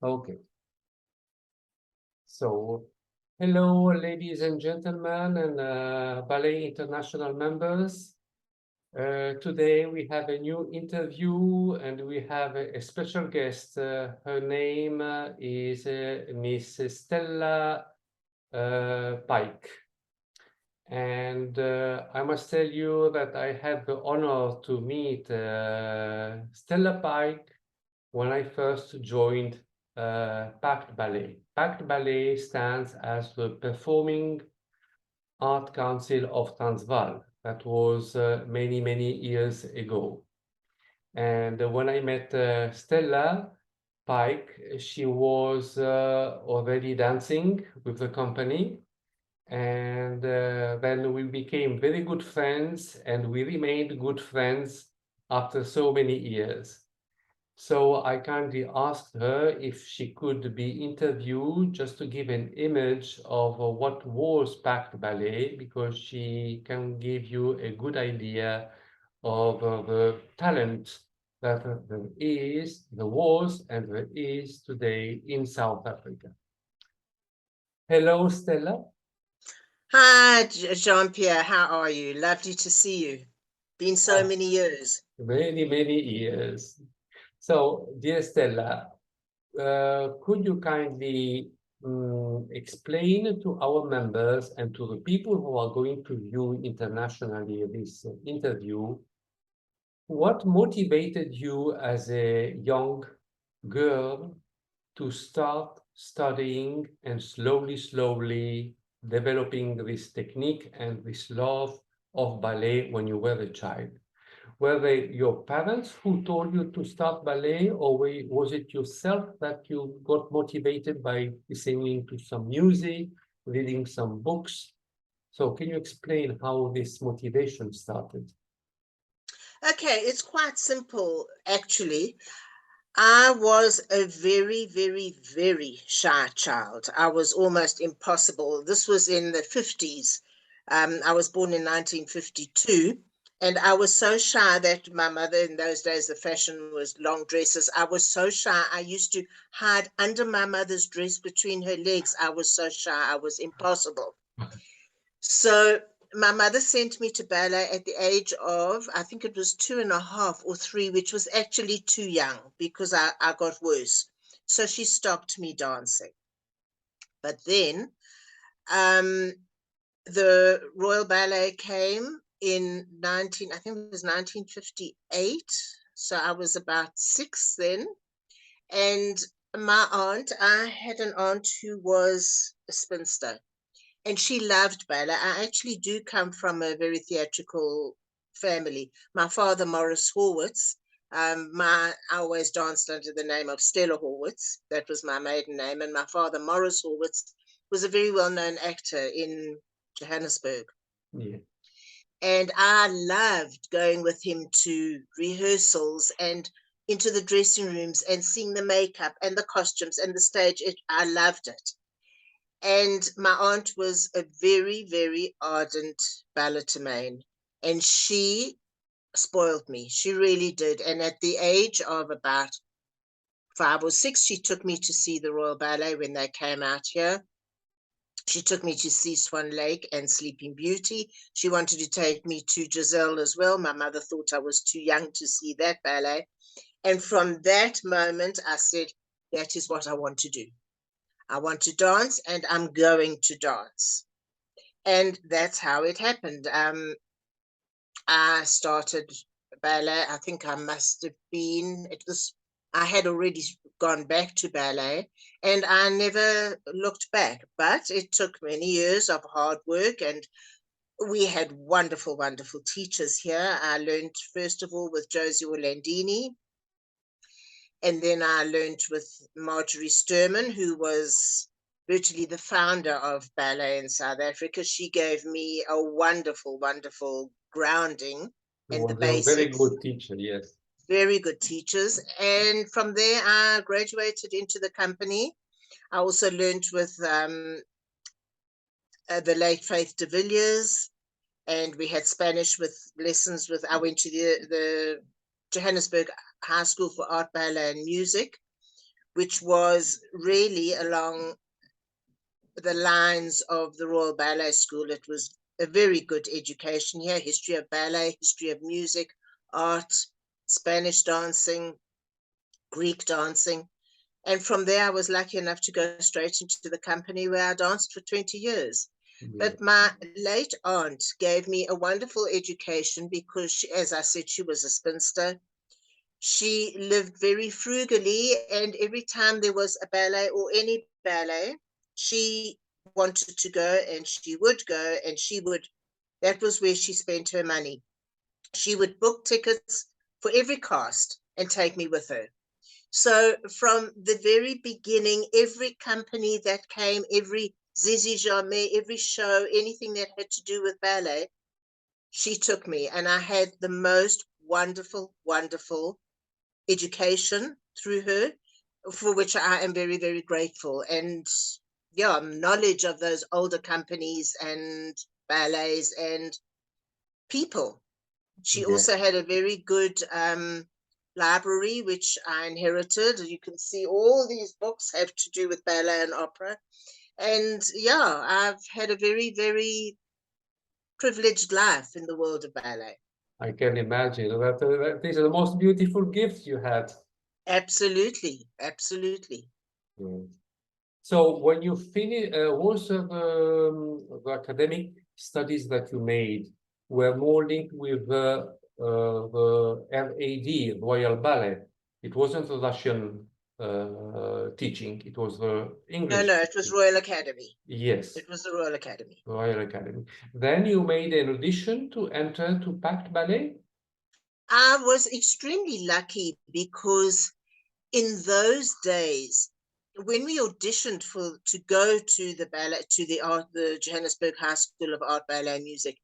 Okay. So, hello, ladies and gentlemen, and Ballet International members. Today we have a new interview, and we have a special guest. Her name is Miss Stella Pike. And I must tell you that I had the honor to meet Stella Pike when I first joined PACT Ballet. PACT Ballet stands as the Performing Art Council of Transvaal. That was many, many years ago. And when I met Stella Pike, she was already dancing with the company. And then we became very good friends, and we remained good friends after so many years. So I kindly asked her if she could be interviewed just to give an image of what was PACT Ballet, because she can give you a good idea of the talent that there was, and there is today in South Africa. Hello, Stella. Hi, Jean-Pierre. How are you? Lovely to see you. Been so many years. Many, many years. So, dear Stella, could you kindly explain to our members and to the people who are going to view internationally this interview, what motivated you as a young girl to start studying and slowly developing this technique and this love of ballet when you were a child? Were they your parents who told you to start ballet, or was it yourself that you got motivated by listening to some music, reading some books? So can you explain how this motivation started? Okay, it's quite simple, actually. I was a very shy child. I was almost impossible. This was in the 50s. I was born in 1952. And I was so shy that my mother, in those days, the fashion was long dresses. I was so shy. I used to hide under my mother's dress between her legs. I was so shy. I was impossible. So my mother sent me to ballet at the age of, I think it was 2.5 or 3, which was actually too young because I got worse. So she stopped me dancing. But then um, the Royal Ballet came in I think it was 1958. So I was about 6 then. And I had an aunt who was a spinster, and she loved ballet. I actually do come from a very theatrical family. My father, Morris Horwitz, I always danced under the name of Stella Horwitz. That was my maiden name. And my father, Morris Horwitz, was a very well-known actor in Johannesburg. Yeah. And I loved going with him to rehearsals and into the dressing rooms and seeing the makeup and the costumes and the stage. I loved it. And my aunt was a very ardent ballerina, and she spoiled me. She really did. And at the age of about 5 or 6, she took me to see the Royal Ballet when they came out here. She took me to see Swan Lake and Sleeping Beauty. She wanted to take me to Giselle as well. My mother thought I was too young to see that ballet. And from that moment, I said, that is what I want to do. I want to dance, and I'm going to dance. And that's how it happened. I started ballet. I think I must have been, I had already gone back to ballet, and I never looked back. But it took many years of hard work, and we had wonderful teachers here. I learned, first of all, with Josie Orlandini, and then I learned with Marjorie Sturman, who was virtually the founder of ballet in South Africa. She gave me a wonderful grounding He and the was a very basics. good teacher, yes. Very good teachers. And from there, I graduated into the company. I also learned with the late Faith de Villiers, and we had Spanish with lessons with, I went to the Johannesburg High School for Art, Ballet and Music, which was really along the lines of the Royal Ballet School. It was a very good education here, history of ballet, history of music, art, Spanish dancing, Greek dancing. And from there, I was lucky enough to go straight into the company where I danced for 20 years. Yeah. But my late aunt gave me a wonderful education because, she, as I said, she was a spinster. She lived very frugally, and every time there was a ballet or any ballet, she wanted to go and she would go and that was where she spent her money. She would book tickets for every cast and take me with her. So from the very beginning, every company that came, every Zizi Jamais, every show, anything that had to do with ballet, she took me, and I had the most wonderful, wonderful education through her, for which I am very, very grateful. And yeah, knowledge of those older companies and ballets and people. She Yeah. also had a very good library, which I inherited. You can see all these books have to do with ballet and opera. And yeah, I've had a very, very privileged life in the world of ballet. I can imagine that these are the most beautiful gifts you had. Absolutely, absolutely. Yeah. So when you finish, also the academic studies that you made were more linked with the RAD, Royal Ballet. It wasn't the Russian teaching, it was the No, English no, it was teaching. Royal Academy. Yes, It was the Royal Academy. Royal Academy. Then you made an audition to enter to PACT Ballet? I was extremely lucky because in those days, when we auditioned to go to the ballet, to the Johannesburg High School of Art, Ballet and Music,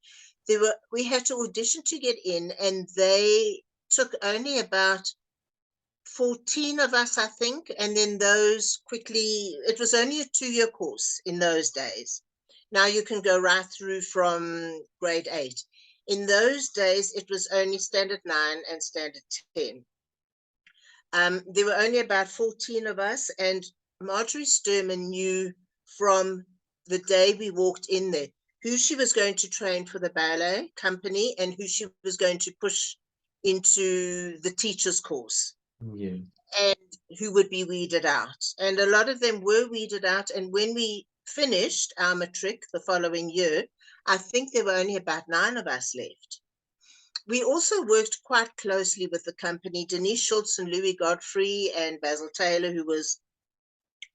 we had to audition to get in, and they took only about 14 of us, I think, and then those quickly, it was only a 2-year course in those days. Now you can go right through from grade 8. In those days, it was only standard 9 and standard 10. There were only about 14 of us, and Marjorie Sturman knew from the day we walked in there who she was going to train for the ballet company and who she was going to push into the teacher's course. Yeah. And who would be weeded out. And a lot of them were weeded out. And when we finished our matric the following year, I think there were only about 9 of us left. We also worked quite closely with the company, Denise Schultz and Louis Godfrey and Basil Taylor, who was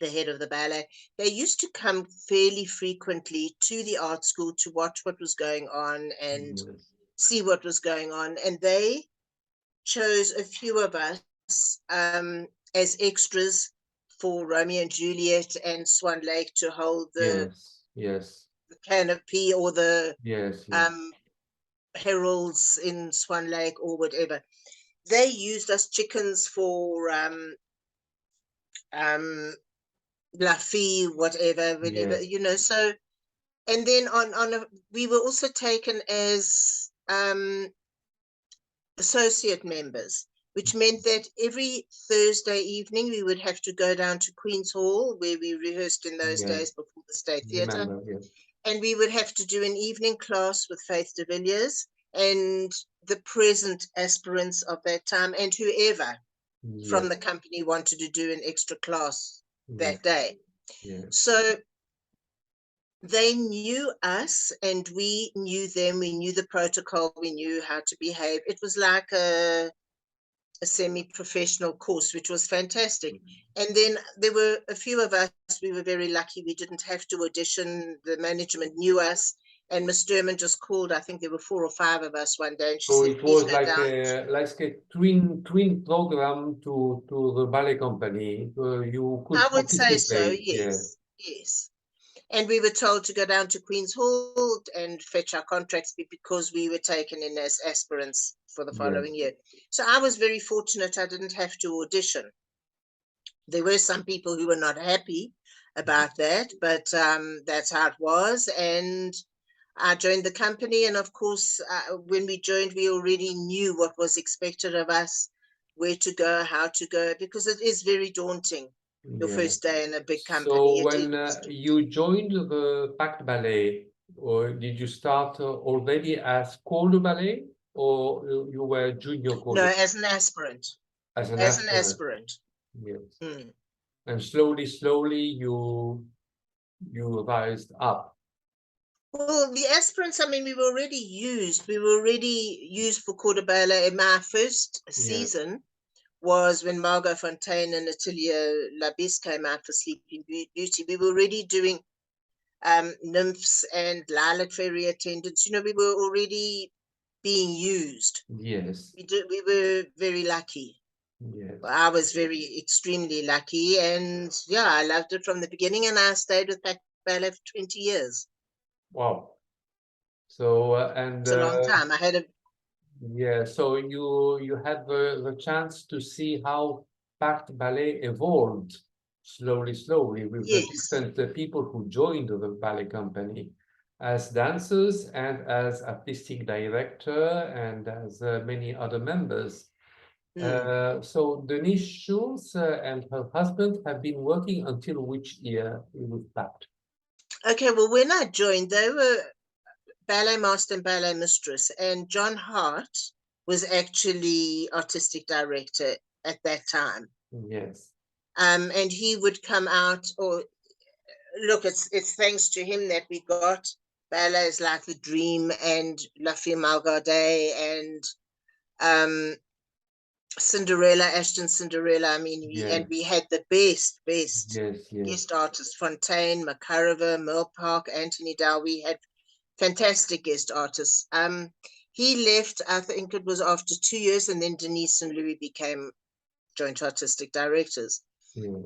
the head of the ballet. They used to come fairly frequently to the art school to watch what was going on and see what was going on. And they chose a few of us as extras for Romeo and Juliet and Swan Lake to hold the canopy or the heralds in Swan Lake or whatever. They used us chickens for La Fille, whatever, whenever, you know. So, and then we were also taken as associate members, which meant that every Thursday evening we would have to go down to Queen's Hall, where we rehearsed in those days before the State Theatre. And we would have to do an evening class with Faith de Villiers and the present aspirants of that time and whoever from the company wanted to do an extra class that day. So they knew us and we knew them. We knew the protocol. We knew how to behave. It was like a semi-professional course, which was fantastic. And then there were a few of us, we were very lucky. We didn't have to audition. The management knew us. And Miss Sturman just called. I think there were 4 or 5 of us one day. And she So said, it please was go like down. a twin program to the ballet company. You could I would say so, participate. yes, yes. And we were told to go down to Queen's Hall and fetch our contracts because we were taken in as aspirants for the following year. So I was very fortunate I didn't have to audition. There were some people who were not happy about that, but that's how it was. And I joined the company. And of course, when we joined, we already knew what was expected of us, where to go, how to go, because it is very daunting your Yeah. first day in a big So company. It when is. you joined the PACT Ballet, or did you start already as corps de ballet, or you were junior corps No, de as an aspirant. as an As an aspirant? aspirant. Yes. Mm. And slowly you rised up. Well, the aspirants, I mean, we were already used. We were already used for corps de ballet. In my first Yes. season was when Margot Fontaine and Natalia Labisse came out for Sleeping Beauty. We were already doing nymphs and lilac fairy attendants. You know, we were already being used. Yes. We were very lucky. Yes. I was very extremely lucky, and yeah, I loved it from the beginning, and I stayed with PACT Ballet for 20 years. Wow. So and It's a long time. I had a yeah, so you had the chance to see how PACT Ballet evolved slowly with the yes. different people who joined the ballet company as dancers and as artistic director and as many other members. Hmm. So Denise Schulz and her husband have been working until which year with PACT? Okay, well, when I joined, they were ballet master and ballet mistress, and John Hart was actually artistic director at that time. Yes. And he would come out, or look, it's thanks to him that we got ballets like The Dream and La Fille Malgarde and um, Cinderella, Ashton Cinderella. I mean, Yes. we had the best Yes. Yes. guest artists: Fontaine, McCarver, Merle Park, Anthony Dow. We had fantastic guest artists. He left, I think it was after 2 years, and then Denise and Louis became joint artistic directors. Yes.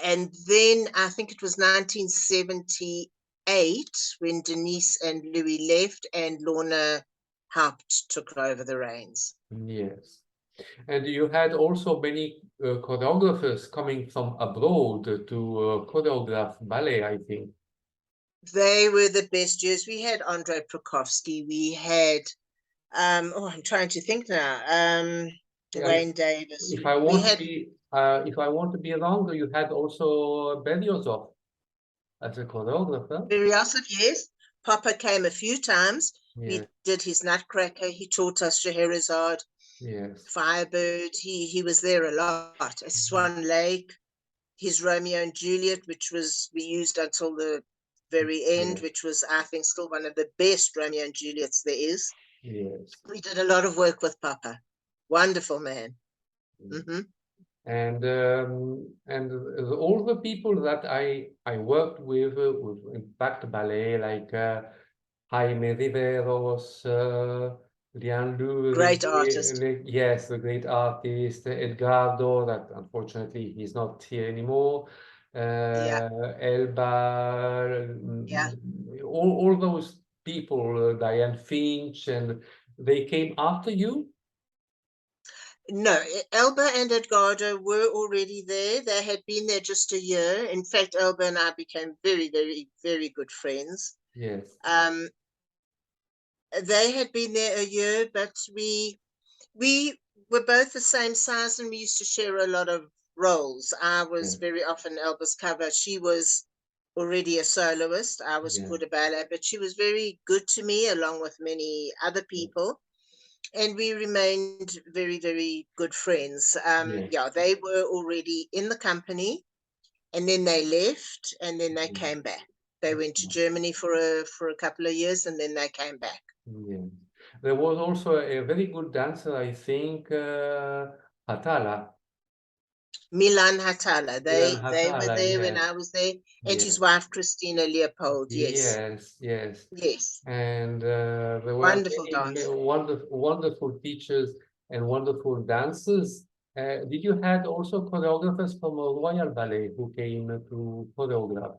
And then I think it was 1978 when Denise and Louis left, and Lorna Haupt took over the reins. Yes. And you had also many choreographers coming from abroad to choreograph ballet, I think. They were the best years. We had Andrei Prokofsky. We had, I'm trying to think now. Yeah, Wayne Davis. if I We want to had be if I want to be wrong, you had also Beryozov as a choreographer. Beryosov, yes. Papa came a few times. Yeah, We did his Nutcracker. He taught us Scheherazade, yes. Firebird. He was there a lot. Swan Lake, his Romeo and Juliet, which was we used until the very end, Yeah, which was, I think, still one of the best Romeo and Juliets there is. yes. We did a lot of work with Papa. Wonderful man. Mm-hmm. And all the people that I worked with Impact Ballet, like Jaime Riveros, Lian Lu, Great artist. yes, the great artist, Edgardo, that unfortunately he's not here anymore, Yeah, Elba, yeah. all those people, Diane Finch, and they came after you? No, Elba and Edgardo were already there. They had been there just a year. In fact, Elba and I became very, very, very good friends. Yes, Um, they had been there a year, but we were both the same size, and we used to share a lot of roles. I was yes, very often Elba's cover. She was already a soloist. I was yes, called a ballet, but she was very good to me, along with many other people. And we remained very, very good friends. yes. Yeah, they were already in the company, and then they left, and then they Yes. came back. They went to Germany for a couple of years, and then they came back. Yeah. There was also a very good dancer, I think, Hatala, Milan Hatala. Milan They were Hatala, there when yes, I was there, and yes, his wife Christina Leopold. Yes, yes, yes. yes, And there were wonderful many dancer. wonderful teachers and wonderful dancers. Did you had also choreographers from a Royal Ballet who came to choreograph,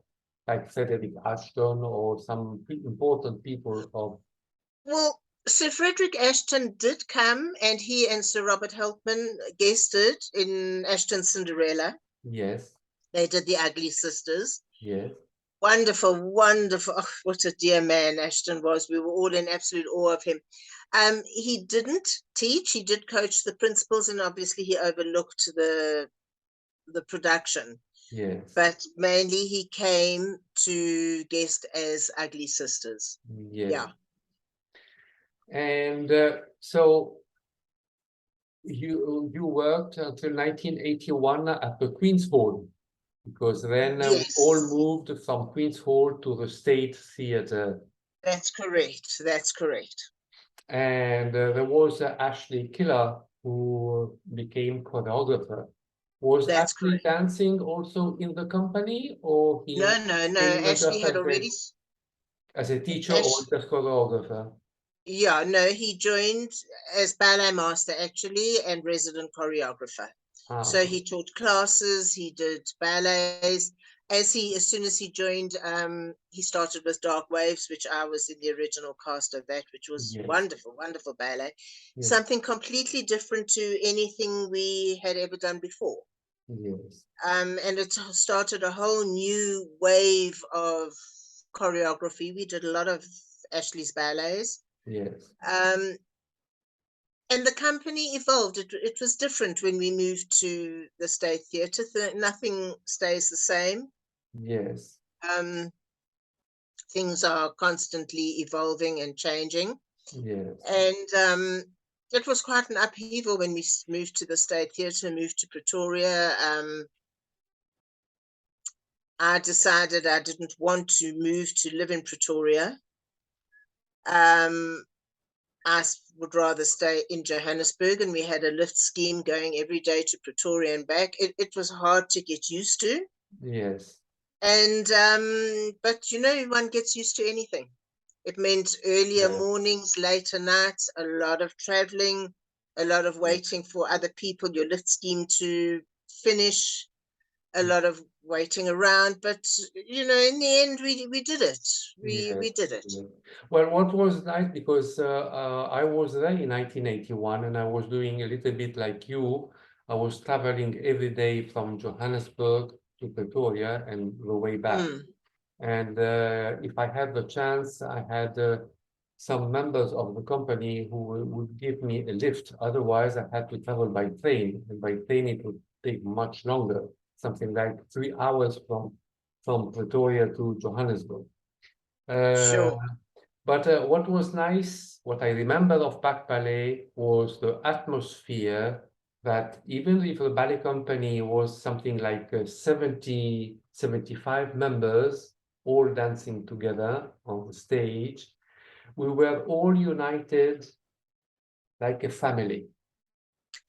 like Frederick Ashton or some important people of, Well, Sir Frederick Ashton did come, and he and Sir Robert Helpman guested in Ashton's Cinderella. yes, They did the Ugly Sisters. yes, Wonderful, wonderful. Oh, what a dear man Ashton was. We were all in absolute awe of him. He didn't teach, he did coach the principals, and obviously he overlooked the production, Yes. but mainly he came to guest as Ugly Sisters. Yes. Yeah. And so you worked until 1981 at the Queen's Hall, because then we all Yes, moved from Queen's Hall to the State Theatre. that's correct. That's correct. And there was Ashley Killer who became choreographer. Was That's Ashley correct. dancing also in the company, or he No. came Ashley just had already, as a teacher or Ash, just choreographer? yeah, no, he joined as ballet master actually and resident choreographer. Ah, So he taught classes, he did ballets. As soon as he joined, he started with Dark Waves, which I was in the original cast of that, which was yes, wonderful, wonderful ballet. yes, Something completely different to anything we had ever done before. yes, And it started a whole new wave of choreography. We did a lot of Ashley's ballets. yes, Um, and the company evolved. It was different when we moved to the State Theatre. Nothing stays the same. yes, Um, things are constantly evolving and changing. yes, And it was quite an upheaval when we moved to the State Theatre, moved to Pretoria. I decided I didn't want to move to live in Pretoria. I would rather stay in Johannesburg, and we had a lift scheme going every day to Pretoria and back. It was hard to get used to. yes, And but one gets used to anything. It meant earlier yes, mornings, later nights, a lot of traveling, a lot of waiting for other people, your lift scheme to finish, a lot of waiting around. But in the end, we did it. We yes, did it. yes. Well, what was nice, because I was there in 1981 and I was doing a little bit like you. I was traveling every day from Johannesburg to Pretoria and the way back. Mm, And if I had the chance, I had some members of the company who would give me a lift. Otherwise, I had to travel by train, and by train it would take much longer, something like 3 hours from Pretoria to Johannesburg. Uh, sure. but what was nice, what I remember of PACT Ballet was the atmosphere, that even if the ballet company was something like 70, 75 members, all dancing together on the stage, we were all united like a family.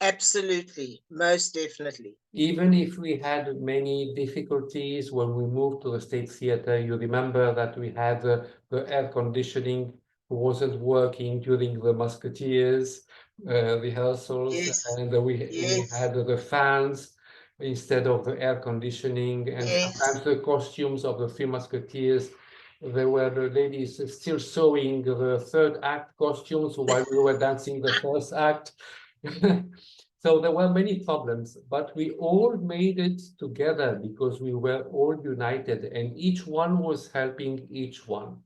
Absolutely. Most definitely. Even if we had many difficulties when we moved to the State Theatre, you remember that we had the air conditioning wasn't working during the Musketeers rehearsals, Yes. and we Yes. had the fans instead of the air conditioning, and sometimes Yes. the costumes of the Three Musketeers. There were the ladies still sewing the third act costumes while we were dancing the first act. So there were many problems, but we all made it together because we were all united and each one was helping each one.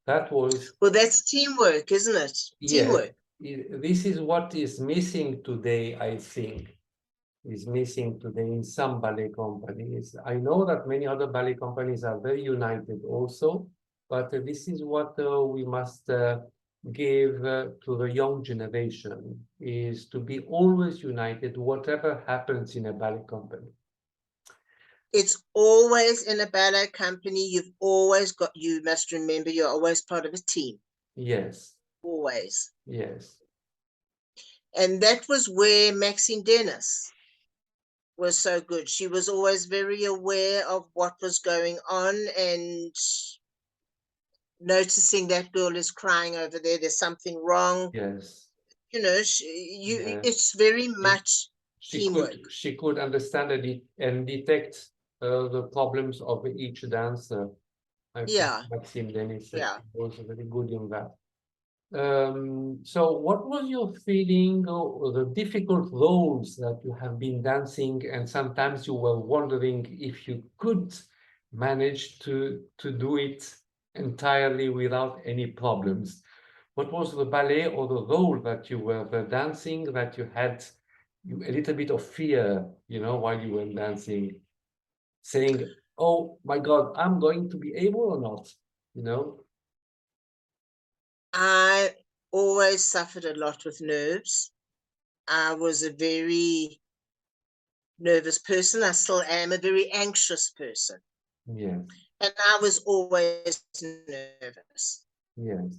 That was, Well, that's teamwork, isn't it? yes, Teamwork. this is what is missing today, I think, is missing today in some ballet companies. I know that many other ballet companies are very united also, but this is what we must give to the young generation, is to be always united, whatever happens in a ballet company. It's always in a ballet company. You must remember, you're always part of a team. Yes, Always. yes, And that was where Maxine Dennis was so good. She was always very aware of what was going on and noticing that girl is crying over there. There's something wrong. yes, yes. It's very She, much she teamwork. could understand and detect the problems of each dancer. I think Yeah, Maxime Denis yeah. was very good in that. So what was your feeling of the difficult roles that you have been dancing, and sometimes you were wondering if you could manage to do it entirely without any problems? What was the ballet or the role that you were dancing that you had a little bit of fear, while you were dancing, saying, "Oh my God, I'm going to be able or not?" You know? I always suffered a lot with nerves. I was a very nervous person. I still am a very anxious person. Yes, And I was always nervous. yes,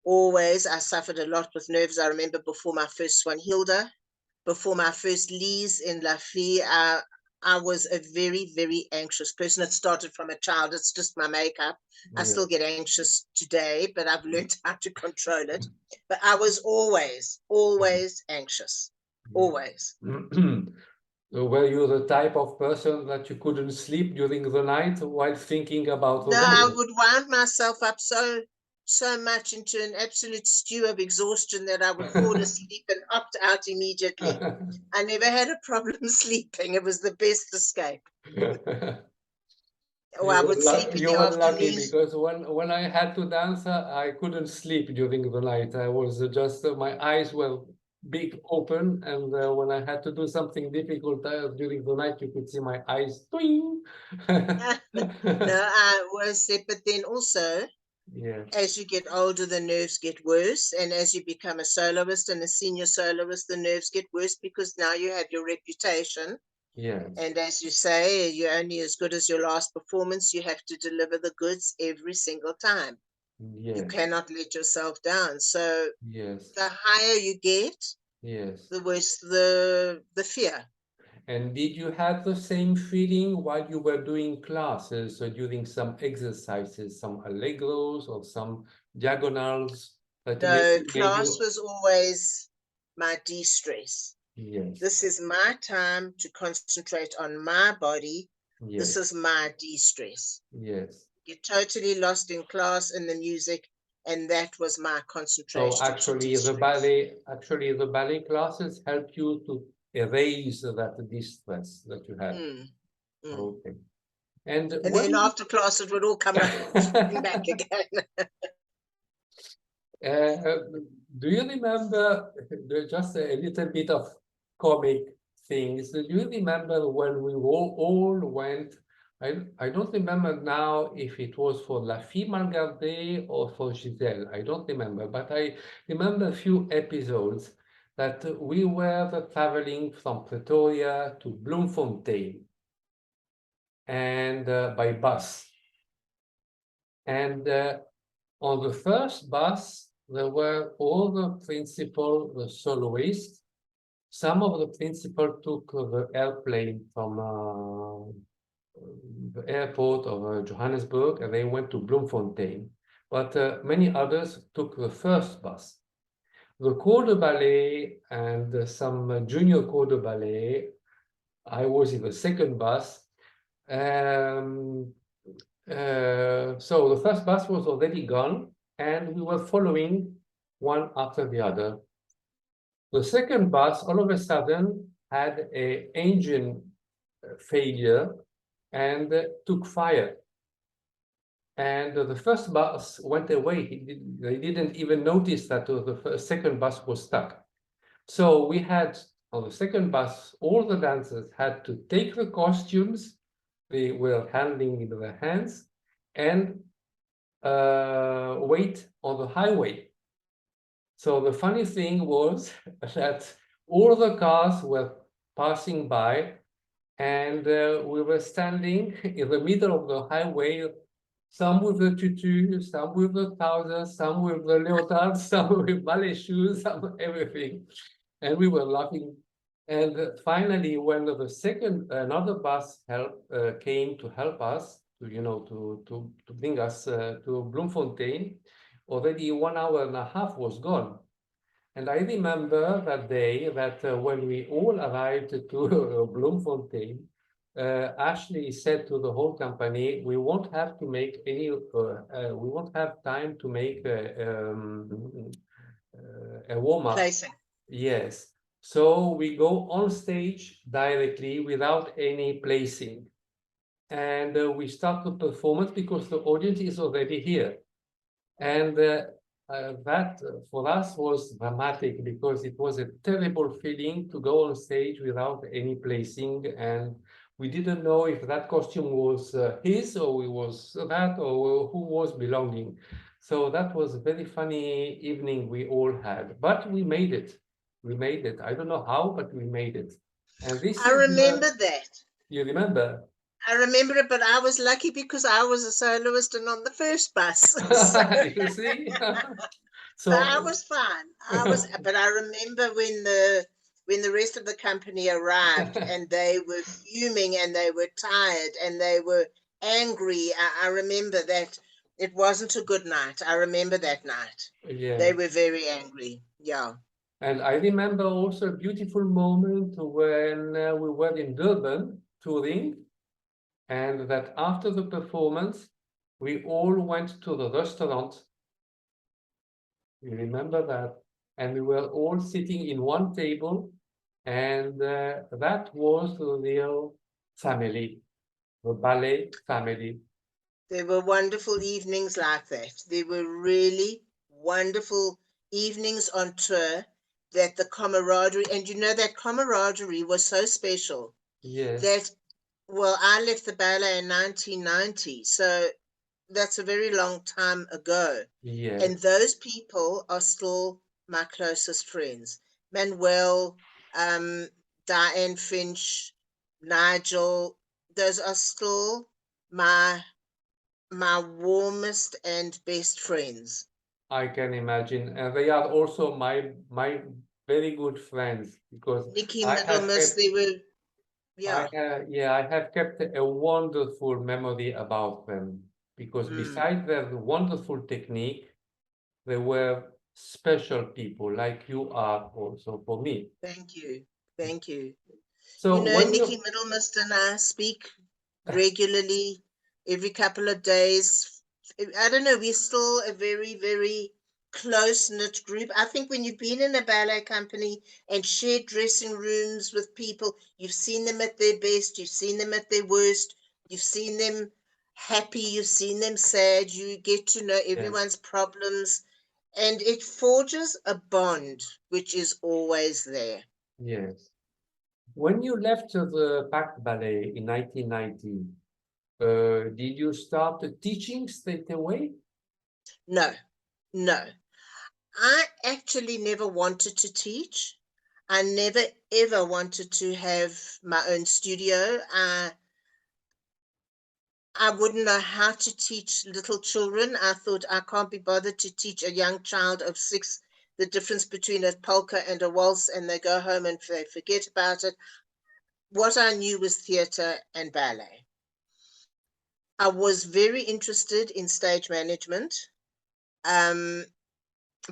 Always. I suffered a lot with nerves. I remember before my first one, Hilda, before my first Lees in La Fille, I was a very, very anxious person. It started from a child. It's just my makeup. I yes. still get anxious today, but I've learned how to control it. But I was always, always anxious. Yeah. Always. So were you the type of person that you couldn't sleep during the night while thinking about the No, I ballet? would wind myself up so much into an absolute stew of exhaustion that I would fall asleep and opt out immediately. I never had a problem sleeping. It was the best escape. Or I would sleep in You the were lucky afternoons. because when I had to dance, I couldn't sleep during the night. I was just my eyes were big open, and when I had to do something difficult during the night, you could see my eyes. Twing! No, I was sick, but then also Yeah, as you get older, the nerves get worse. And as you become a soloist and a senior soloist, the nerves get worse because now you have your reputation. yes, And as you say, you're only as good as your last performance. You have to deliver the goods every single time. You yes, cannot let yourself down. So yes, the higher you get, yes. the worse the fear. And did you have the same feeling while you were doing classes or during some exercises, some allegros or some diagonals that No, made class you? was always my de-stress. Yes, This is my time to concentrate on my body. This yes, is my de-stress. yes. Get totally lost in class and the music, and that was my So concentration to de-stress. actually the ballet classes help you to erase that distress that you had. Mm, mm. Okay. And And then when after class, it would all come back again. Uh, do you remember just a little bit of comic things? Do you remember when we all went? I don't remember now if it was for La Fille Malgardée or for Giselle. I don't remember, but I remember a few episodes that we were traveling from Pretoria to Bloemfontein and by bus. And on the first bus, there were all the principal soloists. Some of the principal took the airplane from the airport of Johannesburg and they went to Bloemfontein. But many others took the first bus. The corps de ballet and some junior corps de ballet, I was in the second bus. So the first bus was already gone, and we were following one after the other. The second bus, all of a sudden, had an engine failure and took fire. And the first bus went away. They didn't even notice that the second bus was stuck. So we had, on the second bus, all the dancers had to take the costumes they were handling in their hands and wait on the highway. So the funny thing was that all the cars were passing by and we were standing in the middle of the highway, some with the tutu, some with the trousers, some with the leotards, some with ballet shoes, some everything. And we were laughing. And finally, when the second, another bus came to help us, to bring us to Bloemfontein, already 1 hour and a half was gone. And I remember that day that when we all arrived to Bloemfontein, Ashley said to the whole company, we won't have to make we won't have time to make a warm-up. Placing. Yes. So we go on stage directly without any placing. And we start the performance because the audience is already here. And that for us was dramatic because it was a terrible feeling to go on stage without any placing, and we didn't know if that costume was his or it was that or who was belonging. So that was a very funny evening we all had, but we made it. We made it. I don't know how, but we made it. And this I is, remember that. you remember? I remember it, but I was lucky because I was a soloist and on the first bus. So, You see? so I So, was fine. But I remember when the rest of the company arrived and they were fuming and they were tired and they were angry. I remember that it wasn't a good night. I remember that night. yeah. They were very angry. Yeah. And I remember also a beautiful moment when we were in Durban touring, and that after the performance, we all went to the restaurant. You remember that? And we were all sitting in one table, and that was the real family, the ballet family. There were wonderful evenings like that. There were really wonderful evenings on tour that the camaraderie, and you know, that camaraderie was so special Yes, that, well, I left the ballet in 1990, so that's a very long time ago. And yes, those people are still my closest friends. Manuel, um, Diane Finch, Nigel, those are still my warmest and best friends. I can imagine. And they are also my very good friends because Nikki I have Middlemas, kept they were, yeah. I have kept a wonderful memory about them because Mm, besides their wonderful technique, they were special people like you are also for me. thank you. Thank you. You So know, when Nikki you, Middlemas and I speak regularly every couple of days. I don't know, we're still a very, very close-knit group. I think when you've been in a ballet company and shared dressing rooms with people, you've seen them at their best, you've seen them at their worst, you've seen them happy, you've seen them sad, you get to know yes, everyone's problems, and it forges a bond which is always there. yes. When you left the PACT Ballet in 1990, did you start teaching straight away? No, no. I actually never wanted to teach. I never ever wanted to have my own studio. I wouldn't know how to teach little children. I thought I can't be bothered to teach a young child of 6 the difference between a polka and a waltz, and they go home and they forget about it. What I knew was theatre and ballet. I was very interested in stage management. Um,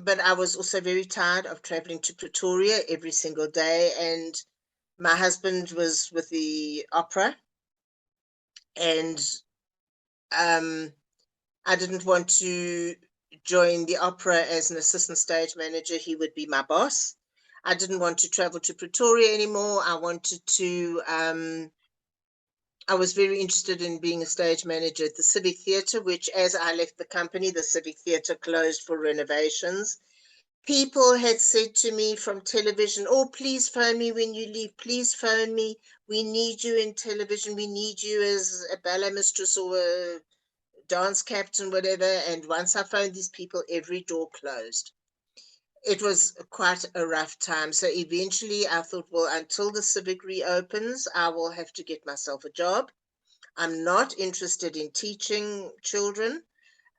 but I was also very tired of traveling to Pretoria every single day. And my husband was with the opera, and um, I didn't want to join the opera as an assistant stage manager. He would be my boss. I didn't want to travel to Pretoria anymore. I was very interested in being a stage manager at the Civic Theatre, which, as I left the company, the Civic Theatre closed for renovations. People had said to me from television, "Oh, please phone me when you leave. Please phone me. We need you in television. We need you as a ballet mistress or a dance captain, whatever." And once I phoned these people, every door closed. It was quite a rough time. So eventually I thought, well, until the Civic reopens, I will have to get myself a job. I'm not interested in teaching children.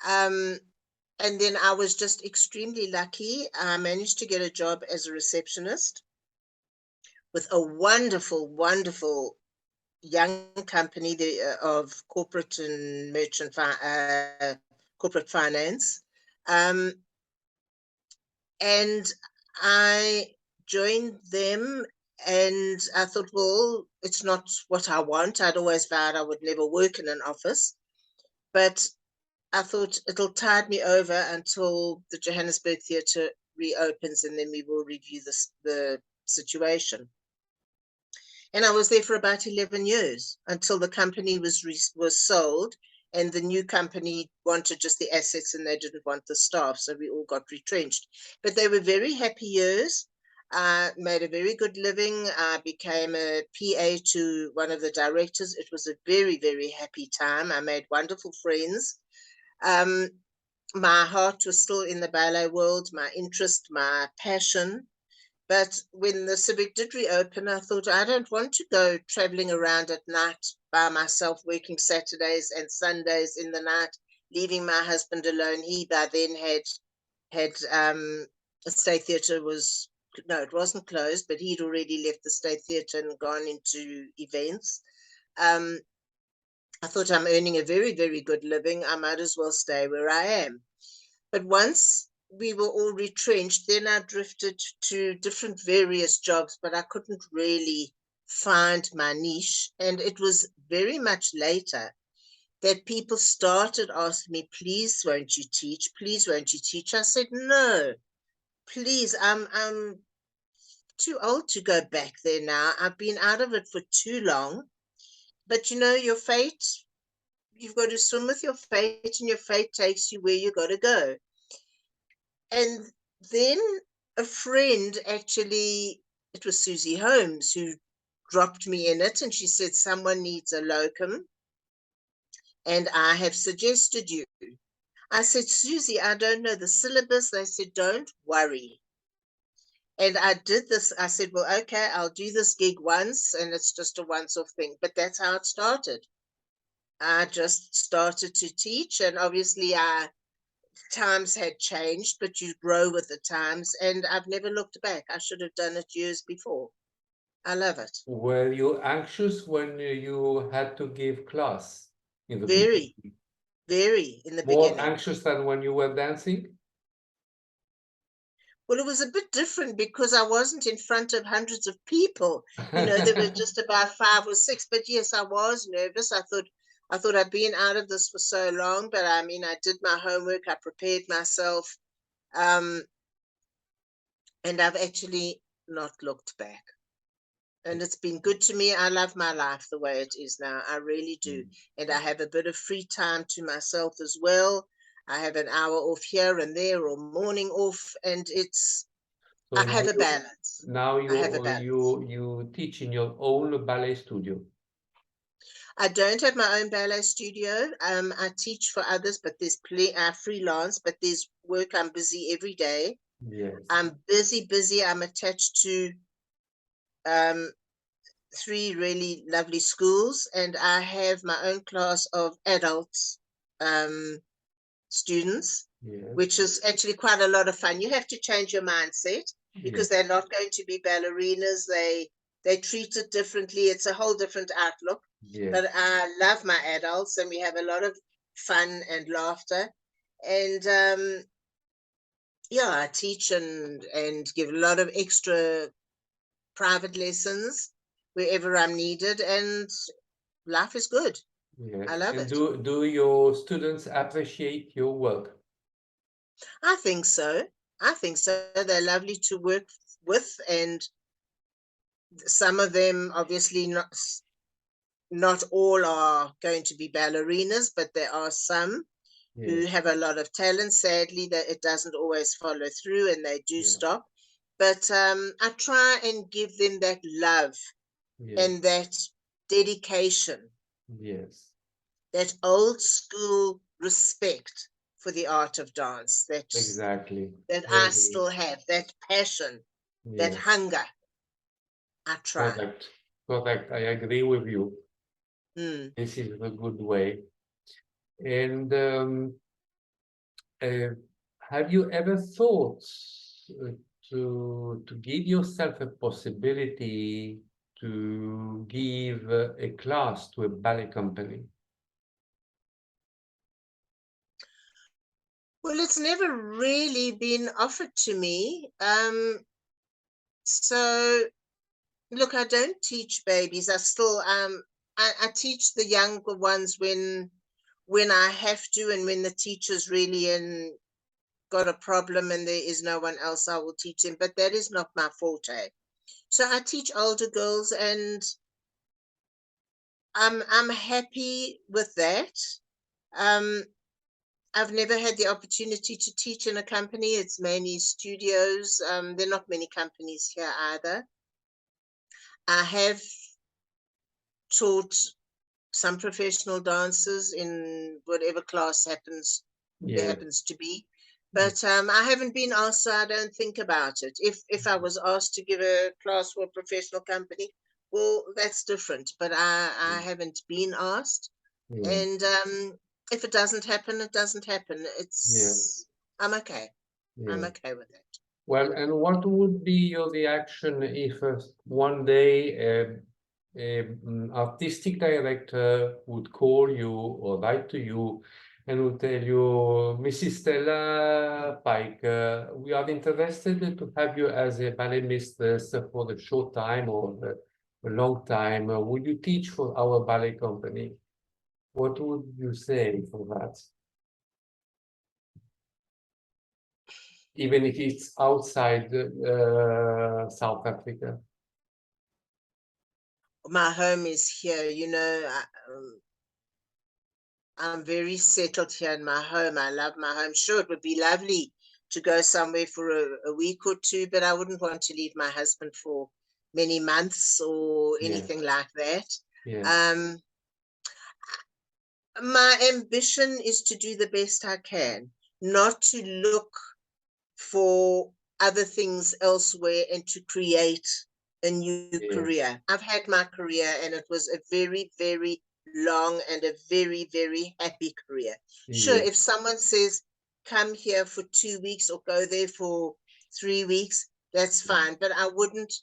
Um, and then I was just extremely lucky. I managed to get a job as a receptionist with a wonderful, wonderful young company of corporate and corporate finance. Um, and I joined them, and I thought, well, it's not what I want. I'd always vowed I would never work in an office, but I thought it'll tide me over until the Johannesburg Theatre reopens, and then we will review the situation. And I was there for about 11 years until the company was sold, and the new company wanted just the assets and they didn't want the staff, so we all got retrenched. But they were very happy years. I made a very good living. I became a PA to one of the directors. It was a very, very happy time. I made wonderful friends. My heart was still in the ballet world, my interest, my passion. But when the Civic did reopen, I thought, I don't want to go traveling around at night by myself, working Saturdays and Sundays in the night, leaving my husband alone. He by then had the State Theatre was, no, it wasn't closed, but he'd already left the State Theatre and gone into events. I thought, I'm earning a very, very good living. I might as well stay where I am. But once we were all retrenched, then I drifted to different various jobs, but I couldn't really find my niche. And it was very much later that people started asking me, please, won't you teach? Please, won't you teach? I said, no, please, I'm too old to go back there now. I've been out of it for too long. But you know, your fate, you've got to swim with your fate, and your fate takes you where you got to go. And then a friend, actually, it was Susie Holmes, who dropped me in it, and she said, someone needs a locum, and I have suggested you. I said, Susie, I don't know the syllabus. They said, don't worry. And I did this. I said, well, okay, I'll do this gig once, and it's just a once-off thing. But that's how it started. I just started to teach, and obviously times had changed, but you grow with the times, and I've never looked back. I should have done it years before. I love it. Were you anxious when you had to give class in the Very, beginning? very in the More beginning. anxious than when you were dancing? Well, it was a bit different because I wasn't in front of hundreds of people. You know, there were just about 5 or 6. But yes, I was nervous. I thought I'd been out of this for so long, but I mean, I did my homework. I prepared myself, and I've actually not looked back. And it's been good to me. I love my life the way it is now. I really do. And I have a bit of free time to myself as well. I have an hour off here and there, or morning off, and So I have a balance. now I have a you balance. you teach in your own ballet studio. I don't have my own ballet studio. I teach for others, but there's freelance, but there's work. I'm busy every day. Yes. I'm busy. I'm attached to um, 3 really lovely schools, and I have my own class of adults students, Yes. which is actually quite a lot of fun. You have to change your mindset because Yes. they're not going to be ballerinas. They treat it differently. It's a whole different outlook. Yes. But I love my adults, and we have a lot of fun and laughter. And yeah, I teach and give a lot of extra private lessons wherever I'm needed, and life is good. Yes. I love And it. do your students appreciate your work? I think so. I think so. They're lovely to work with, and some of them, obviously not all are going to be ballerinas, but there are some who Yes. have a lot of talent. Sadly, that it doesn't always follow through, and they do Yeah. stop. But I try and give them that love Yes. and that dedication, Yes. that old school respect for the art of dance Exactly. that I I agree. still have, that passion, that Yes. hunger. I try. Correct. Correct. I agree with you. Mm. This is a good way. And uh, have you ever thought uh, to give yourself a possibility to give a class to a ballet company? Well, it's never really been offered to me. So look, I don't teach babies. I teach the younger ones when I have to, and when the teacher's really got a problem and there is no one else, I will teach them. But that is not my forte. So I teach older girls, and I'm happy with that. I've never had the opportunity to teach in a company. It's mainly studios. There are not many companies here either. I have taught some professional dancers in whatever class there happens to be. But I haven't been asked, so I don't think about it. If I was asked to give a class for a professional company, well, that's different. But I haven't been asked. And if it doesn't happen, it doesn't happen. I'm okay. I'm okay with it. Well, and what would be your reaction if one day artistic director would call you or write to you and would tell you, Mrs. Stella Pike, we are interested to have you as a ballet mistress for a short time or a long time. Would you teach for our ballet company? What would you say for that? Even if it's outside South Africa. My home is here, I'm very settled here in my home. I love my home. Sure, it would be lovely to go somewhere for a week or two, but I wouldn't want to leave my husband for many months or anything like that. My ambition is to do the best I can, not to look for other things elsewhere and to create a new career. I've had my career and it was a very, very long and a very, very happy career. Sure, if someone says, come here for 2 weeks or go there for 3 weeks, that's fine. But I wouldn't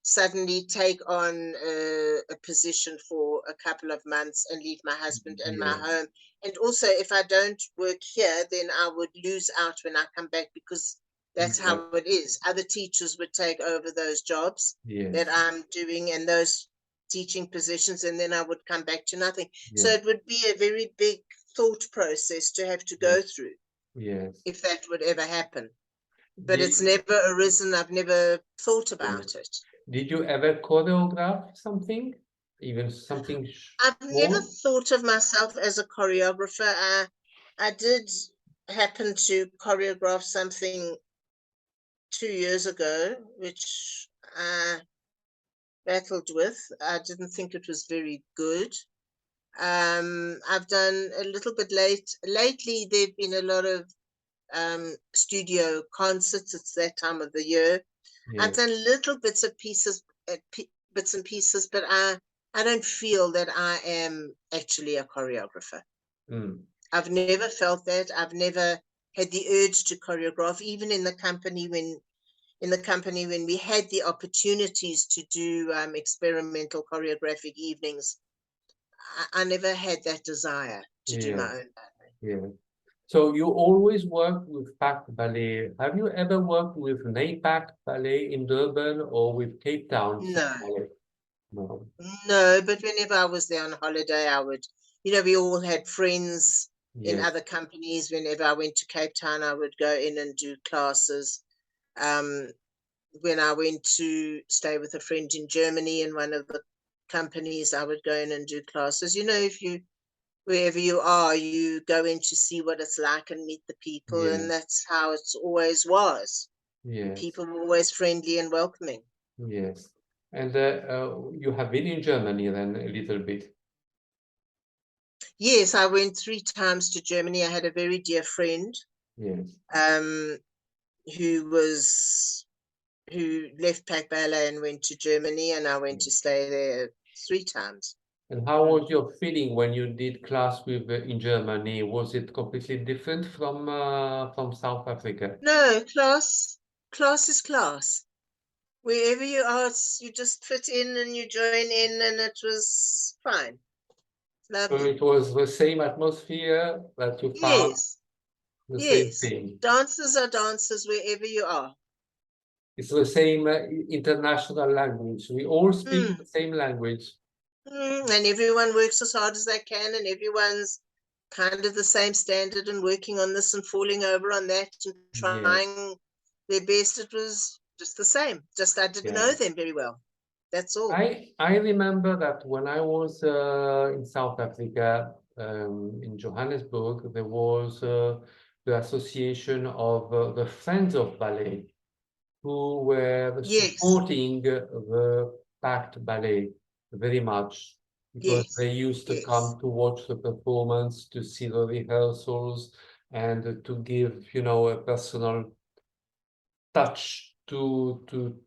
suddenly take on a position for a couple of months and leave my husband and my home. And also, if I don't work here, then I would lose out when I come back, because that's how it is. Other teachers would take over those jobs that I'm doing and those teaching positions, and then I would come back to nothing. So it would be a very big thought process to have to go through if that would ever happen. But it's never arisen. I've never thought about it. Did you ever choreograph something? Even something I've never thought of myself as a choreographer. I did happen to choreograph something 2 years ago, which I battled with. I didn't think it was very good. I've done a little bit lately. There've been a lot of studio concerts. It's that time of the year. I've done little bits and pieces, but I don't feel that I am actually a choreographer. I've never felt that. I've never had the urge to choreograph, even in the company when we had the opportunities to do experimental choreographic evenings. I never had that desire to do my own ballet. So you always work with PACT Ballet. Have you ever worked with PACT Ballet in Durban or with Cape Town? No. No, but whenever I was there on holiday, I would, we all had friends in other companies. Whenever I went to Cape Town, I would go in and do classes. When I went to stay with a friend in Germany in one of the companies, I would go in and do classes. Wherever you are, you go in to see what it's like and meet the people, and that's how it always was. People were always friendly and welcoming. And you have been in Germany then a little bit. Yes, I went 3 times to Germany. I had a very dear friend who left PACT Ballet and went to Germany, and I went to stay there 3 times. And how was your feeling when you did class in Germany? Was it completely different from South Africa? No, class is class. Wherever you are, you just fit in and you join in, and it was fine. Lovely. So it was the same atmosphere that you found? The same thing. Dancers are dancers wherever you are. It's the same international language. We all speak the same language. And everyone works as hard as they can, and everyone's kind of the same standard and working on this and falling over on that and trying their best. It was just the same. Just I didn't know them very well. That's all. I remember that when I was in South Africa, in Johannesburg, there was the association of the Friends of Ballet, who were Yes, supporting the PACT Ballet very much, because yes, they used to yes, come to watch the performance, to see the rehearsals, and to give, a personal touch to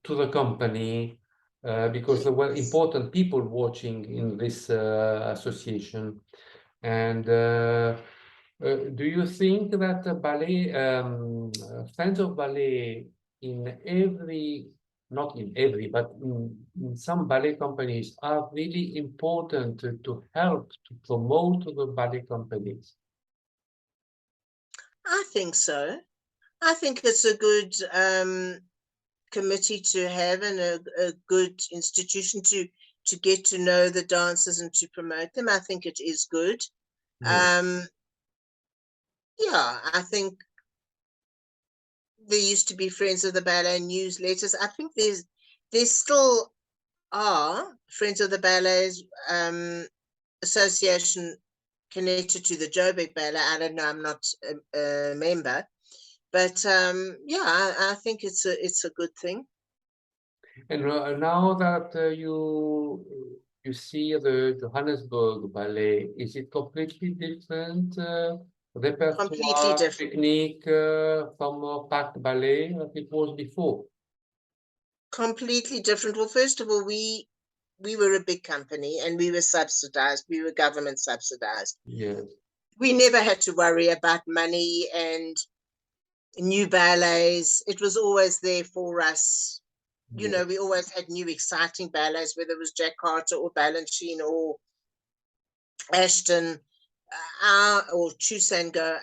the company, because there were yes. important people watching in this association. And do you think that Friends of Ballet in every, not in every, but in some ballet companies are really important to help to promote the ballet companies? I think so. I think it's a good committee to have, and a good institution to get to know the dancers and to promote them. I think it is good. Yeah, Um, yeah, I think there used to be Friends of the Ballet newsletters. I think there still are Friends of the Ballet's association connected to the Joburg Ballet. I don't know. I'm not a member, but yeah, I think it's a good thing. and now that you see the Johannesburg Ballet, is it completely different Completely repertoire different. technique from PACT Ballet that it was before? Completely different. Well, first of all, we were a big company and we were subsidized. We were government subsidized. Yes, We never had to worry about money and new ballets. It was always there for us. You yes, know, we always had new exciting ballets, whether it was Jack Carter or Balanchine or Ashton, or Chusango.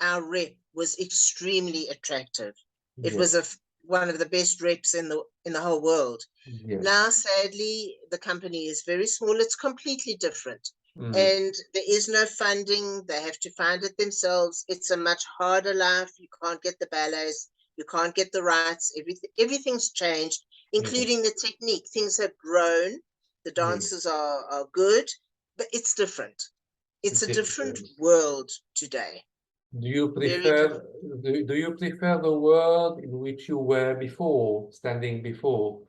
Our rep was extremely attractive. It yes, was one of the best reps in the whole world. yes. Now, sadly, the company is very small. It's completely different. Mm, And there is no funding. They have to find it themselves. It's a much harder life. You can't get the ballets. You can't get the rights. Everything's changed, yes, including the technique. Things have grown. The yes. dancers are good, but it's different. It's a different Different. world today. Do you Very prefer different. do you prefer the world in which you were before, standing before?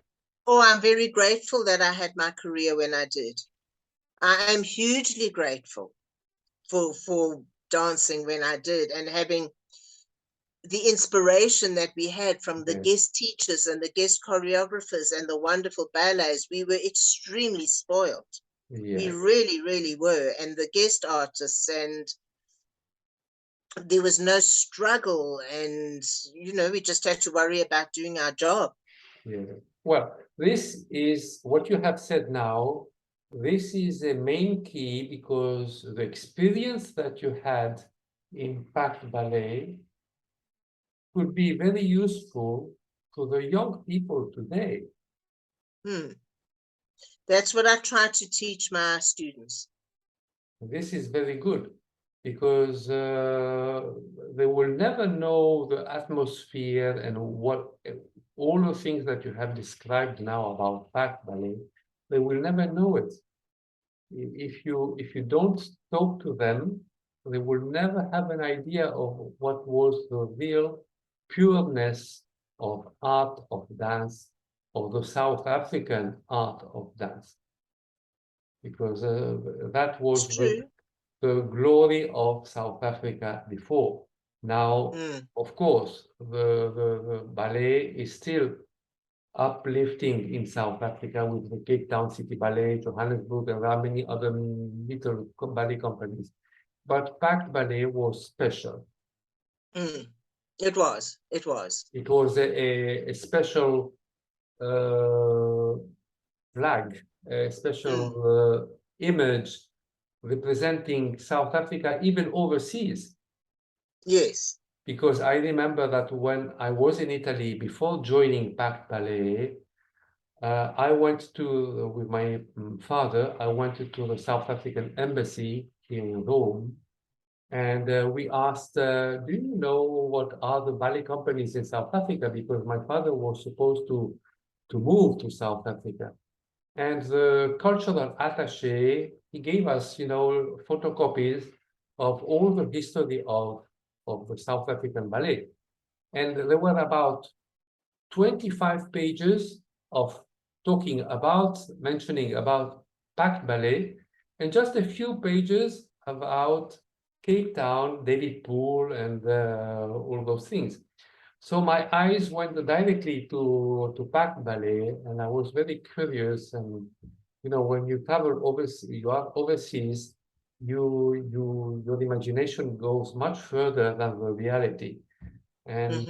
Oh, I'm very grateful that I had my career when I did. I am hugely grateful for dancing when I did, and having the inspiration that we had from the Yes, guest teachers and the guest choreographers and the wonderful ballets. We were extremely spoiled. We yes, really, really were. And the guest artists, and there was no struggle. And, we just had to worry about doing our job. yes. Well, this is what you have said now. This is a main key because the experience that you had in PACT Ballet could be very useful to the young people today. Hmm. That's what I try to teach my students. This is very good because they will never know the atmosphere and what all the things that you have described now about PACT Ballet. They will never know it. If you don't talk to them, they will never have an idea of what was the real pureness of art of dance, of the South African art of dance, because that It's was true. the glory of South Africa before. Now, Mm, of course, the ballet is still uplifting in South Africa with the Cape Town City Ballet, Johannesburg, and there are many other little ballet companies. But PACT Ballet was special. mm. It was. It was. It was a special uh, flag, a special Mm. image representing South Africa, even overseas. Yes. Because I remember that when I was in Italy before joining PACT Ballet, I went to, with my father, I went to the South African embassy here in Rome, and we asked, do you know what are the ballet companies in South Africa? Because my father was supposed to move to South Africa. And the cultural attaché, he gave us, photocopies of all the history of the South African ballet. And there were about 25 pages of mentioning about PACT Ballet, and just a few pages about Cape Town, David Poole, and all those things. So my eyes went directly to PACT Ballet, and I was very curious. And when you travel overseas, you are overseas, your imagination goes much further than the reality. And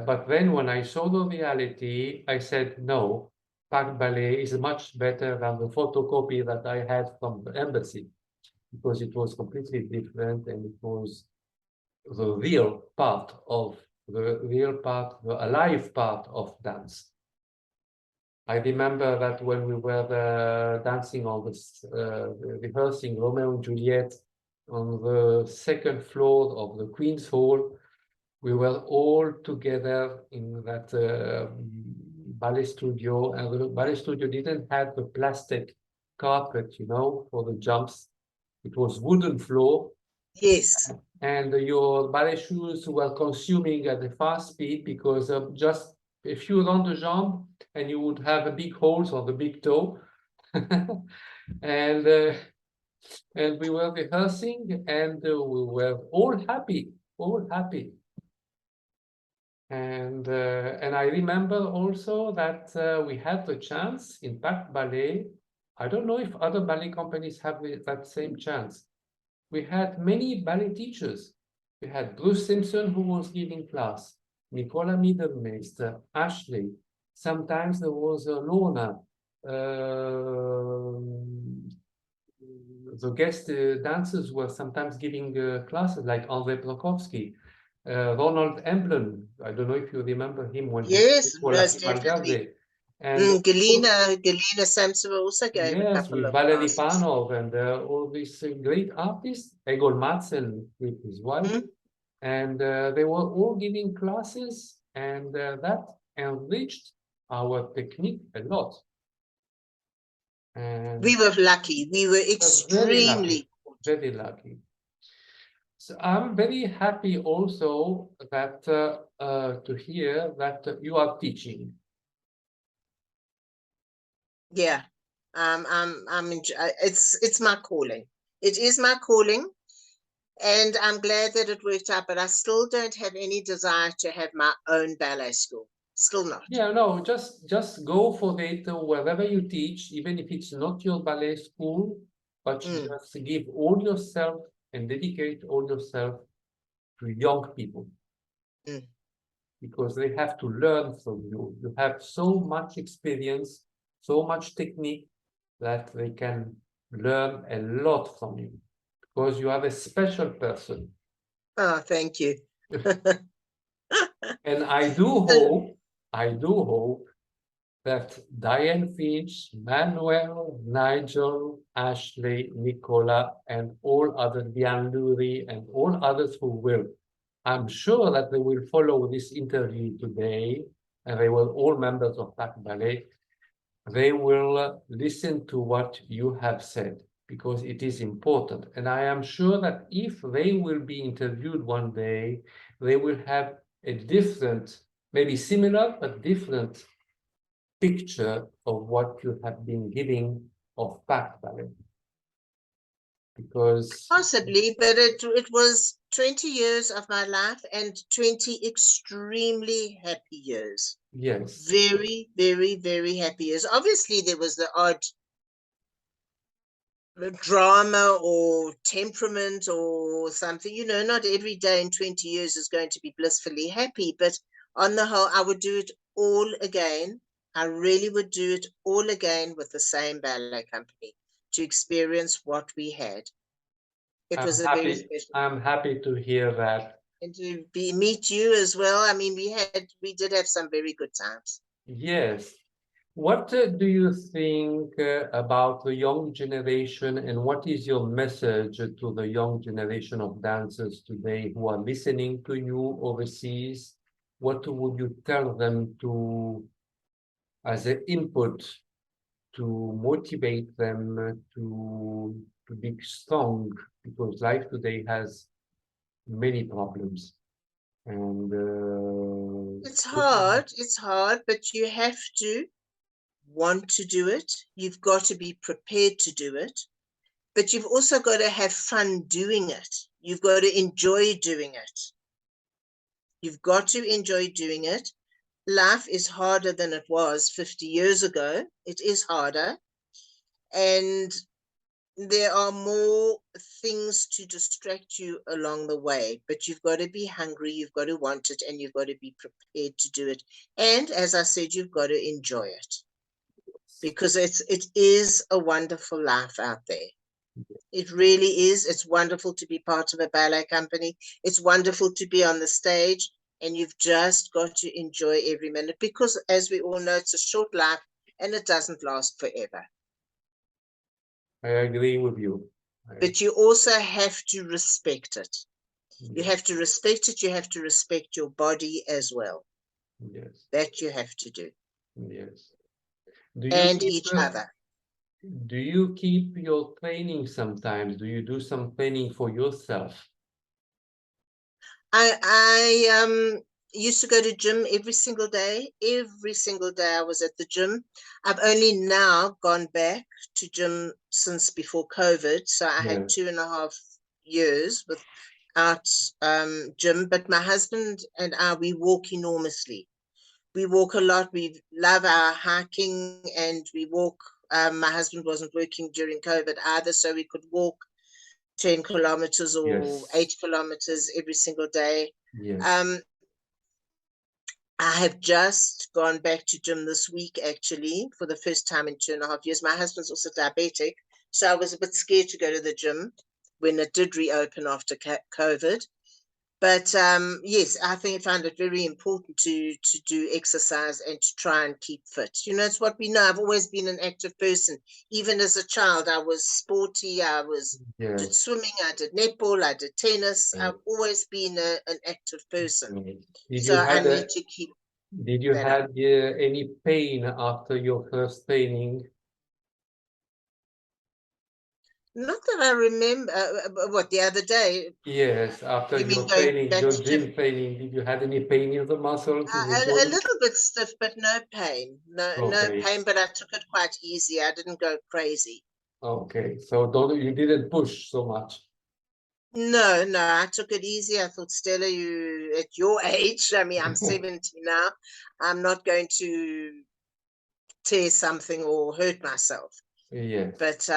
but then when I saw the reality, I said, no, PACT Ballet is much better than the photocopy that I had from the embassy, because it was completely different, and it was the real part the alive part of dance. I remember that when we were dancing on this, rehearsing Romeo and Juliet on the second floor of the Queen's Hall, we were all together in that ballet studio, and the ballet studio didn't have the plastic carpet, for the jumps. It was wooden floor, Yes. and your ballet shoes were consuming at a fast speed, because just a few round de jambe and you would have a big holes on the big toe. and and we were rehearsing, and we were all happy. And I remember also that we had the chance in PACT Ballet. I don't know if other ballet companies have that same chance. We had many ballet teachers. We had Bruce Simpson, who was giving class, Nicola Mittermeister, Ashley. Sometimes there was Lorna. The guest dancers were sometimes giving classes, like Andrei Prokofsky. Ronald Emblem, I don't know if you remember him when he Yes, was most at definitely. Malgarde. And Galina Samsova also gave a yes, couple with of Valery classes. Panov and all these great artists, Egor Madsen with his wife, and they were all giving classes, and that enriched our technique a lot. And We were lucky. We were very lucky, extremely very lucky. So I'm very happy also that to hear that you are teaching. Yeah. It's my calling. It is my calling, and I'm glad that it worked out, but I still don't have any desire to have my own ballet school. Still not. Yeah, no, just go for it wherever you teach, even if it's not your ballet school, but just give all yourself and dedicate all yourself to young people, because they have to learn from you. You have so much experience, so much technique, that they can learn a lot from you, because you are a special person. Oh, thank you. And I do hope that Diane Finch, Manuel, Nigel, Ashley, Nicola, and all others, Diane Lurie, and all others who will, I'm sure that they will follow this interview today, and they were all members of PACT Ballet. They will listen to what you have said, because it is important. And I am sure that if they will be interviewed one day, they will have a different, maybe similar, but different picture of what you have been giving of PACT Ballet. Because possibly, but it was 20 years of my life and 20 extremely happy years. yes, Very, very, very happy years. Obviously, there was the odd drama or temperament or something. Not every day in 20 years is going to be blissfully happy, but on the whole, I would do it all again. I really would do it all again with the same ballet company to experience what we had. It was a very special. I'm happy to hear that. And to meet you as well. I mean, we did have some very good times. Yes. What do you think about the young generation, and what is your message to the young generation of dancers today who are listening to you overseas? What would you tell them as an input to motivate them to be strong, because life today has many problems. And It's hard, but you have to want to do it. You've got to be prepared to do it, but you've also got to have fun doing it. You've got to enjoy doing it. You've got to enjoy doing it. Life is harder than it was 50 years ago. It is harder. And there are more things to distract you along the way, but you've got to be hungry, you've got to want it, and you've got to be prepared to do it. And as I said, you've got to enjoy it, because it is a wonderful life out there. It really is. It's wonderful to be part of a ballet company. It's wonderful to be on the stage, and you've just got to enjoy every minute, because as we all know, it's a short life and it doesn't last forever. I agree with you. But you also have to respect it. You Yes, have to respect it. You have to respect your body as well. yes, That you have to do. yes. Do you And keep each other. do you keep your training sometimes? Do you do some training for yourself? I used to go to gym every single day. Every single day I was at the gym. I've only now gone back to gym since before COVID. So I had Yes, 2.5 years without gym. But my husband and I, we walk enormously. We walk a lot. We love our hiking, and we walk. My husband wasn't working during COVID either, so we could walk 10 kilometers or yes, 8 kilometers every single day. yes, Um, I have just gone back to gym this week, actually, for the first time in 2.5 years. My husband's also diabetic, so I was a bit scared to go to the gym when it did reopen after COVID. But yes, I find it very important to do exercise and to try and keep fit. You know, it's what we know. I've always been an active person. Even as a child, I was sporty. I did yes. swimming. I did netball. I did tennis. Yes, I've always been an active person. yes. So I need to keep Did you that up. had any pain after your first training? Not that I remember. What, the other day? Yes, after You mean your going training, back your to gym? gym training, did you had any pain in the muscles in your A body? little bit stiff, but no pain. No Okay, pain, but I took it quite easy. I didn't go crazy. okay. So don't you didn't push so much. No, I took it easy. I thought, Stella, you at your age, I mean, I'm 70 now. I'm not going to tear something or hurt myself. Yes. But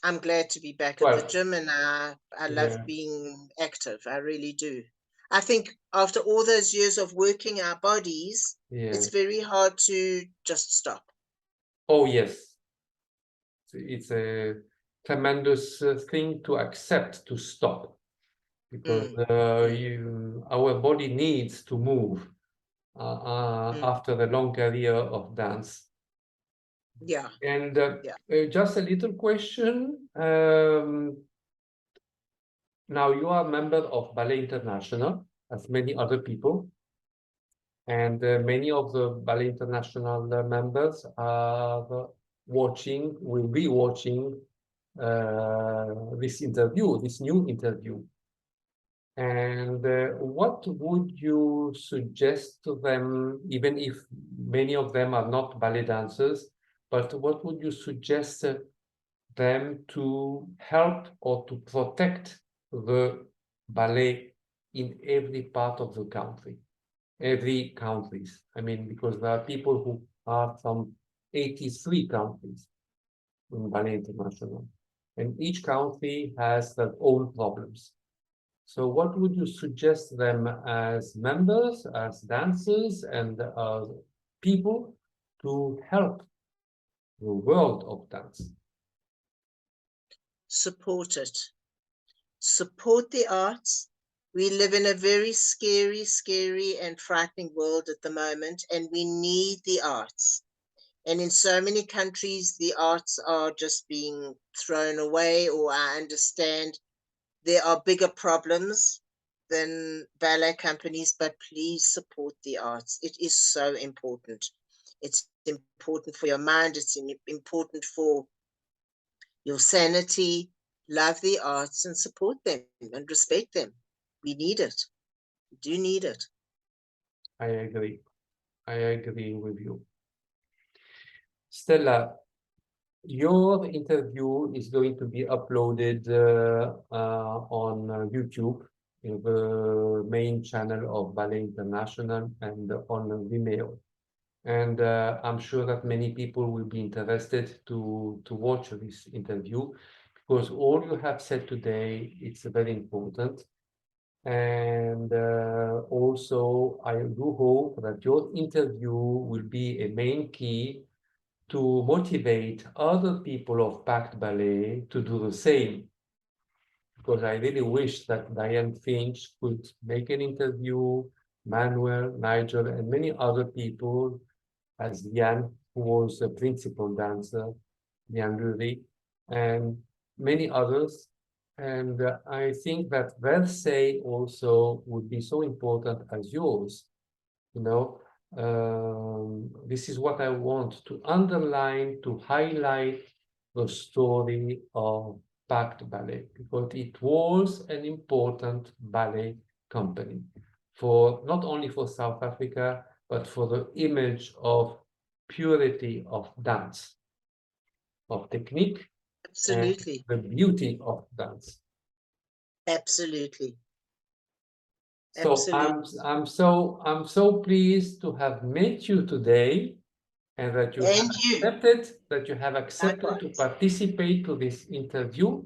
I'm glad to be back at the Well, gym, and I love yeah, being active. I really do. I think after all those years of working our bodies, yeah. it's very hard to just stop. Oh, yes. It's a tremendous thing to accept to stop, because Mm, mm, our body needs to move mm. after a long career of dance. Yeah, And yeah. just a little question. Now you are a member of Ballet International, as many other people, and many of the Ballet International members are will be watching this interview, this new interview. And what would you suggest to them, even if many of them are not ballet dancers, but what would you suggest them to help or to protect the ballet in every part of the country, every countries? I mean, because there are people who are from 83 countries in Ballet International, and each country has their own problems. So what would you suggest them as members, as dancers, and as people to help the world of dance? Support it. Support the arts. We live in a very scary and frightening world at the moment, and we need the arts. And in so many countries, the arts are just being thrown away, or I understand there are bigger problems than ballet companies, but please support the arts. It is so important. It's important for your mind. It's important for your sanity. Love the arts and support them and respect them. We need it. We do need it. I agree. I agree with you. Stella, your interview is going to be uploaded on YouTube in the main channel of Ballet International and on Vimeo. And I'm sure that many people will be interested to watch this interview because all you have said today, it's very important. And also, I do hope that your interview will be a main key to motivate other people of PACT Ballet to do the same. Because I really wish that Diane Finch could make an interview, Manuel, Nigel, and many other people, as Jan, who was a principal dancer, Jan Lurie, and many others. And I think that their say also would be so important as yours. You know, this is what I want to underline, to highlight the story of PACT Ballet, because it was an important ballet company for not only for South Africa, but for the image of purity of dance, of technique, Absolutely. and the beauty of dance. Absolutely. So I'm so pleased to have met you today, and that you have accepted to participate to this interview.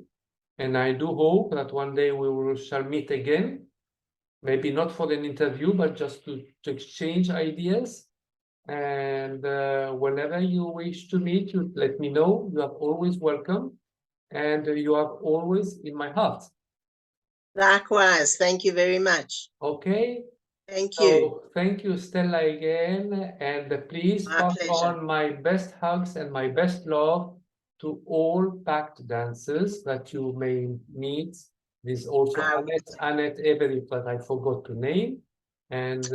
And I do hope that one day we shall meet again, maybe not for an interview, but just to exchange ideas. And whenever you wish to meet, you let me know. You are always welcome, and you are always in my heart. Likewise. Thank you very much. Okay. Thank you. Thank you, Stella, again. And please pass on my best hugs and my best love to all PACT dancers that you may meet. There's also Annette Everett that I forgot to name. And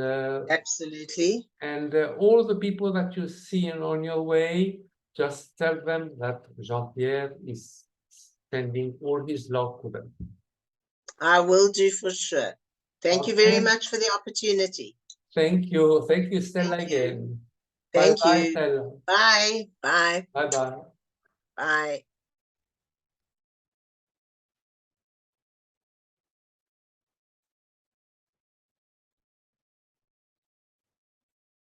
absolutely. And all the people that you see on your way, just tell them that Jean-Pierre is sending all his love to them. I will do for sure. Thank you very much for the opportunity. Thank you. Thank you, Stella, again. Thank Bye, you. Stella. Bye. Bye. Bye-bye. Bye.